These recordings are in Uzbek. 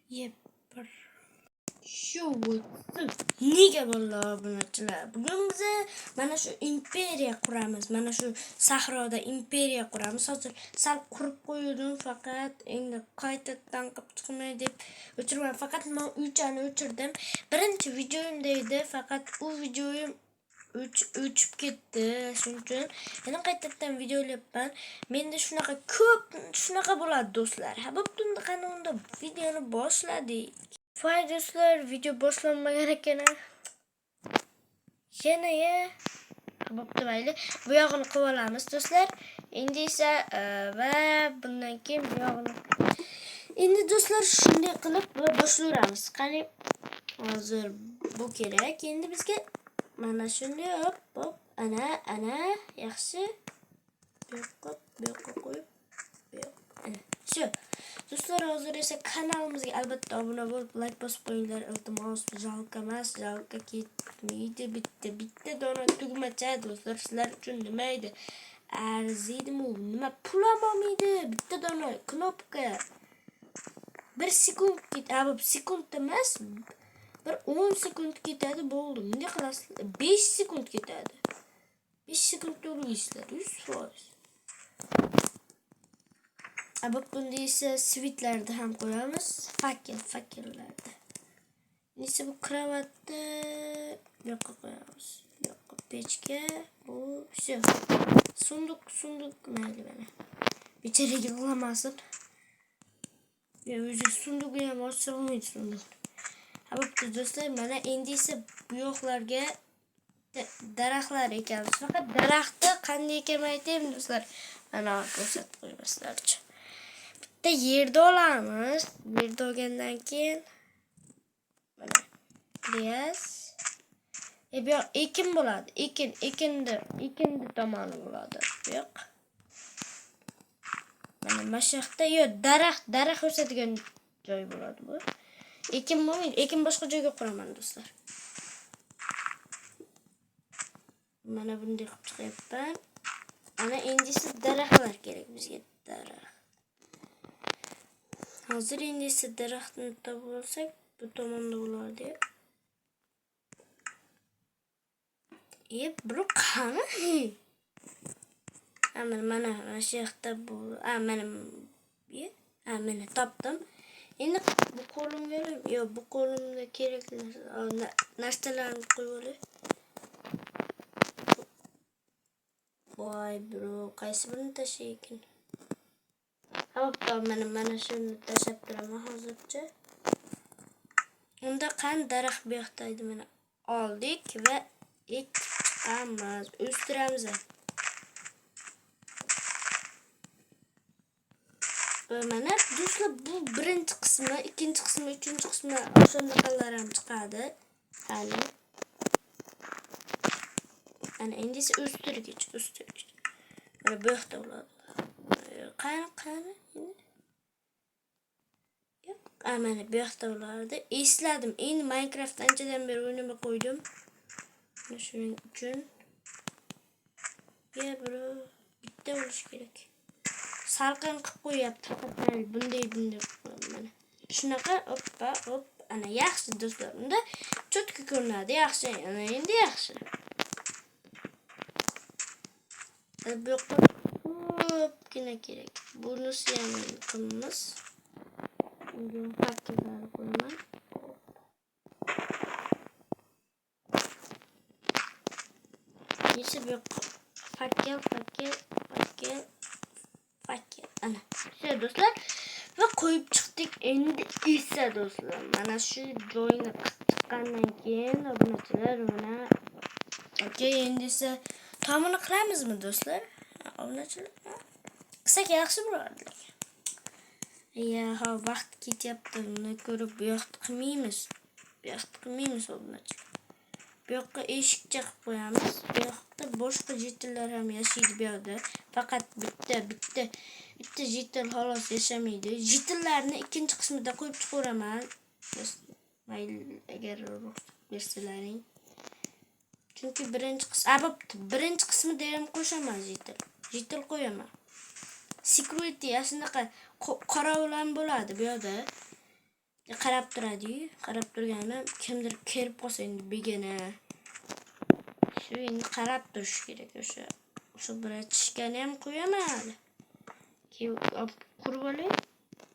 Yep. Shu nega bo'ldi obunachilar? Bugun biz mana shu imperiya quramiz. Mana shu sahroda imperiya quramiz. Hozir sal qurib qo'ydim, faqat endi qaytadan qilib chiqmay deb o'chirman. Faqat men uychani o'chirdim. Birinchi videoyimda edi, faqat u videoyim o'chib ketdi. Shuning uchun yana qaytadan video olyapman. Menda shunaqa bo'ladi do'stlar. Ha, bo'pti, qani unda videoni boshladik. Vay do'stlar, video boshlanmagan ekan. Yana bo'pti, mayli. Bu yog'ini qilib olamiz do'stlar. Endi esa va bundan keyin bu yog'ini. Endi do'stlar shunday qilib boshlaymiz. Qani hozir bu kerak. Endi bizga mana shunday hop ana yaxshi. Bu yoqqa qo'yib. Shu. Do'stlar, hozir esa kanalimizga albatta obuna bo'lib, like bosib qo'yinglar. Iltimos, jalka emas, jalka ketmaydi. Bitta dona tugmacha do'stlar, sizlar uchun nima edi? Arziydimi? Nima pul olmaydi? Bitta dona knopka. 1 sekund ketadi, sekund emas. Bir 10 sekund ketadi, bo'ldi. Bunday qilasizlar. 5 sekund ketadi. 5 sekund to'laysizlar, 100%. Bunda esa svitlarni ham qo'yamiz. Fakellarda. Neyse, bu kravatni yoqqa qo'yamiz. Yoqqa pechka. Bu shu. Sunduq mayli mana. Becharaga yig'lamasin. O'zi sunduqni ham ochsa bo'lmaydi sunduq. Bo'pti do'stlar, mana endi esa bu yoqlarga daraxtlar ekamiz. Faqat daraxtni qanday ekanini aytaymi do'stlar. Mana ko'rsatib qo'ymaslar uchun. Yerda olamiz. Yerda olgandan keyin mana plyas. Bu yoq ekin bo'ladi. Ekinni tomoni bo'ladi. Bu yoq. Mana mashaqda daraxt o'sadigan joy bo'ladi bu. Ekin bo'lmaydi. Ekin boshqa joyga quraman do'stlar. Mana bunday qilib chiqyapman. Ana endi esa daraxtlar kerak bizga. Daraxt. Hozir endi esa daraxtni topib olsak, bu tomonda bo'ladi. Bu qani? Mana shu yoqda bu. Mana topdim. Endi bu qo'limga yo'q, bu qo'limda kerakli narsalarni qo'yib olay. Voy bro, qaysi birini tashlaykin? Hop, mana shuni tashlab turaman hozircha. Unda qani daraxt bu yoqda edi, mana oldik va ekamiz, o'stiramiz. Mana do'stlar, bu birinchi qismi, ikkinchi qismi, uchinchi qismi o'shanda ham chiqadi. Ana endi esa o'stirgich. Mana bu yoqda bo'ladi. Qani endi? Yo'q, mana bu yoqda bo'ladi. Esladim. Endi Minecraft anchadan beri o'ynamay qo'ydim. Shuning uchun bro, bitta bo'lish kerak. Salqin qilib qo'yapti. Bunday mana. Shunaqa hop. Ana yaxshi do'stlar. Unda cho'tka ko'rinadi. Yaxshi. Ana endi yaxshi. Bu yoqqa ko'pgina kerak. Bunisi ham qilamiz. Bunga fakellar qo'yaman. Esa bu yoqqa fakel. Ana. Shu do'stlar. Va qo'yib chiqdik. Endi esa do'stlar, mana shu joyni chiqqandan keyin obunachilar mana endi esa tomini qilamizmi do'stlar? Obunachilar. Qilsak yaxshi bo'lardi. Vaqt ketyapti. Uni ko'rib bu yoqni qilmaymiz. Obunachilar. Bu yoqqa eshikcha qilib qo'yamiz. Bu yoqda boshqa jitillar ham yashaydi bu yoqda. Faqat bitta jitil xolos yashamaydi. Jitillarni ikkinchi qismida qo'yib chiqaraman. Mayli, agar ruxsat bersalaring. Chunki birinchi qismida ham qo'shaman jitil qo'yaman. Security shunaqa qorovul ham bo'ladi bu yoqda. qarab turadi-yu. Qarab turgani kimdir kelib qolsa endi begona. Shu endi qarab turish kerak o'sha. O'sha bilan tishgani ham qo'yaman hali. Keyin qurib olay.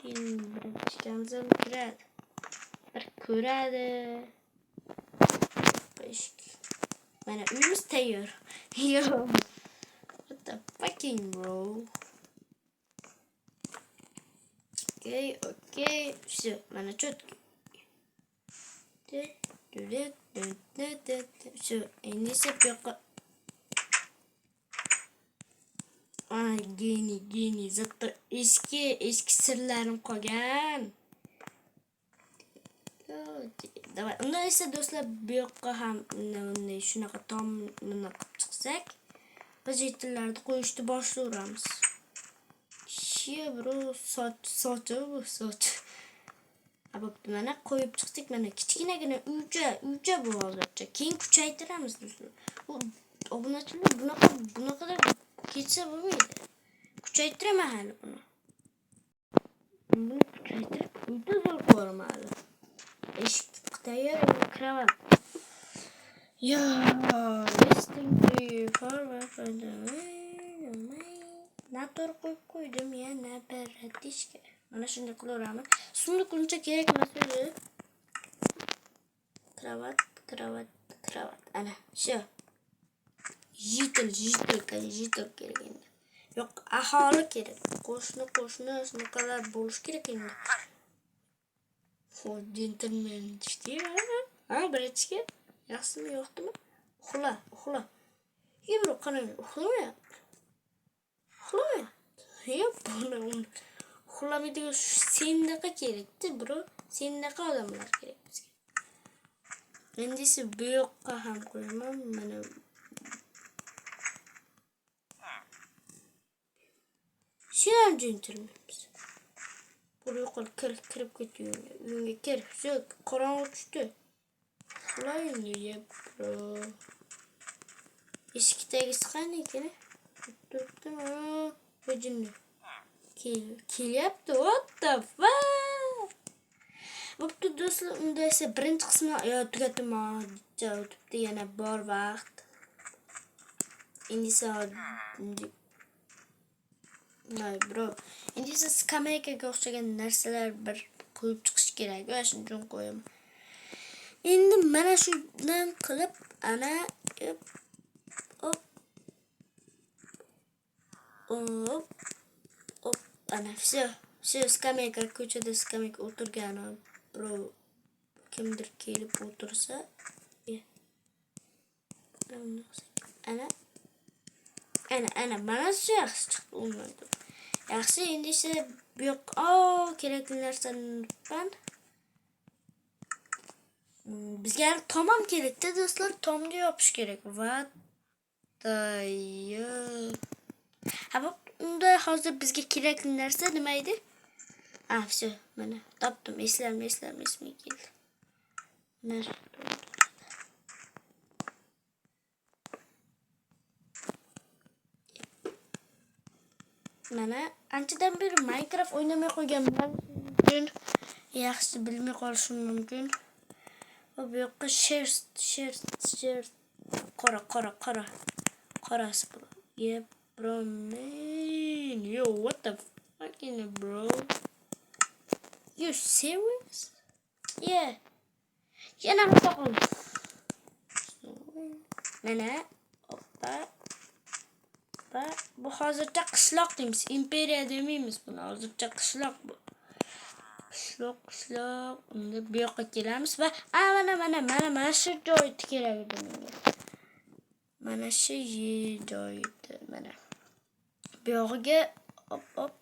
Keyin birinchi tishganzam kiradi. Bir ko'radi. Mana uyimiz tayyor. Yo. What the fucking bro? Okay. Все, mana четко. Все, endi esa bu yoqqa. Geni. Zato eski sirlarim qolgan. Davay, unda esa do'stlar bu yoqqa ham unday shunaqa tomni qilib chiqsak, biz yetillarni qo'yishni boshlayveramiz. Bro, soch. Bo'pti, mana qo'yib chiqdik. Mana kichkinagina uycha bu hozircha. Keyin kuchaytiramiz do'stlar. Obunachilar bunaqalar ketsa bo'lmaydi. Kuchaytiraman hali buni. Buni kuchaytirib uyda zo'r ko'raman hali. Eshik tayyor, kravat. Yo, listing for nator qo'ydim yana paradishka. Mana shunday qilaveramiz. Sunduq uncha kerak emas o'zi. Kravat. Ana, shu. Jitel kerak endi. Yo'q, aholi kerak. Qo'shni shunaqalar bo'lish kerak endi. For gentleman ishdi. Birinchiga yaxshimi, yo'qmi? Uxla. Yebro qarang, uxlamayapti. Yo'q, buni uxlamaydigan sendaqa kerak-da, bro. Sendaqa odamlar kerak bizga. Endi esa bu yoqqa ham qo'yaman. Mana Şunam centilmenimiz. Buraya kirib ketiyor. Uyunga kir. Şu karanlık düştü. Ulan niye bro? Eskidagi qani ekan? Turibdim. Bujinni. Kelyapti. What the fuck? Bo'pti do'stlar, unda esa birinchi qismni tugatdim. O'tibdi yana bor vaqt. Endi esa Nay bro. Endi esa skameykaga o'xshagan narsalar bir qo'yib chiqish kerak. Va shuni uchun qo'yaman. Endi mana shundan qilib ana hop ana shu skameyka ko'chada skameyka o'tirgan bro. Kimdir kelib o'tirsa ana mana shu yaxshi chiqdi undan. Yaxshi, endi esa bu yoq kerakli narsani unutmang. Bizga tom ham kerakda do'stlar, tomga yopish kerak. Va unda hozir bizga kerakli narsa nima edi? Shu, mana topdim. Eslamay keldi. Mana anchadan beri Minecraft o'ynamay qo'yganman. Yaxshi bilmay qolishim mumkin. Va bu yoqqa share qorasi bro. Yep, bro man. Yo, what the fucking bro? You serious? Yeah. Yana qo'ydim. Mana bu hozircha qishloq deymiz. Imperiya demaymiz buni. Hozircha qishloq bu. Qishloq. Unda bu yoqqa kelamiz va mana shu joyni kerak edi menga. Mana shu joydi mana. Bu yog'iga hop.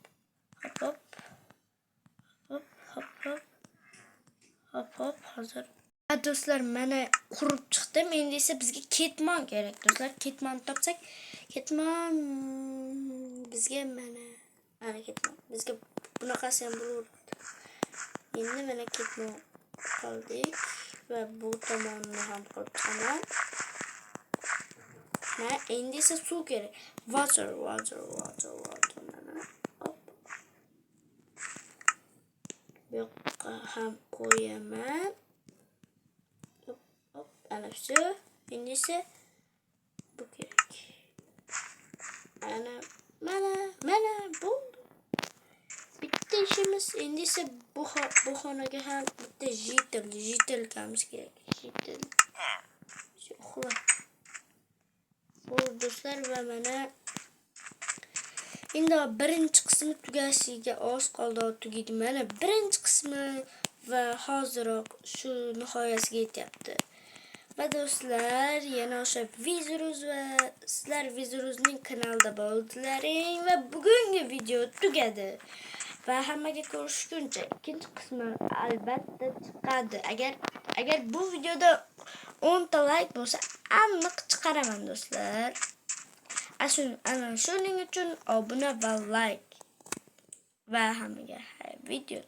Hozir do'stlar mana qurib chiqdim. Endi esa bizga ketmon kerak do'stlar. Ketmon topsak, ketmon bizga mana ketmon. Bizga bunaqasi ham bo'lardi. Endi mana ketmon qoldik va bu tomonni ham qilib chiqaman. Mana endi esa suv kerak. Water. Mana. Hop. Bu yoqqa ham qo'yaman. Hop, ana shu. Endi esa bu kerak. Mana bo'ldi. Bitta ishimiz. Endi esa bu xonaga ham bitta jitilkamiz kerak. Jitil. Shu uxla. Bo'ldi do'stlar va mana endi birinchi qismi tugashiga oz qoldi, tugaydi. Mana birinchi qismi va hoziroq shu nihoyasiga yetyapti. Va do'stlar, yana o'sha Vizuruz va sizlar Vizuruzning kanalida bo'ldilaring va bugungi video tugadi. Va hammaga ko'rishguncha ikkinchi qismi albatta chiqadi. Agar bu videoda 10 ta like bo'lsa, aniq chiqaraman do'stlar. Ana shuning uchun obuna va like va hammaga video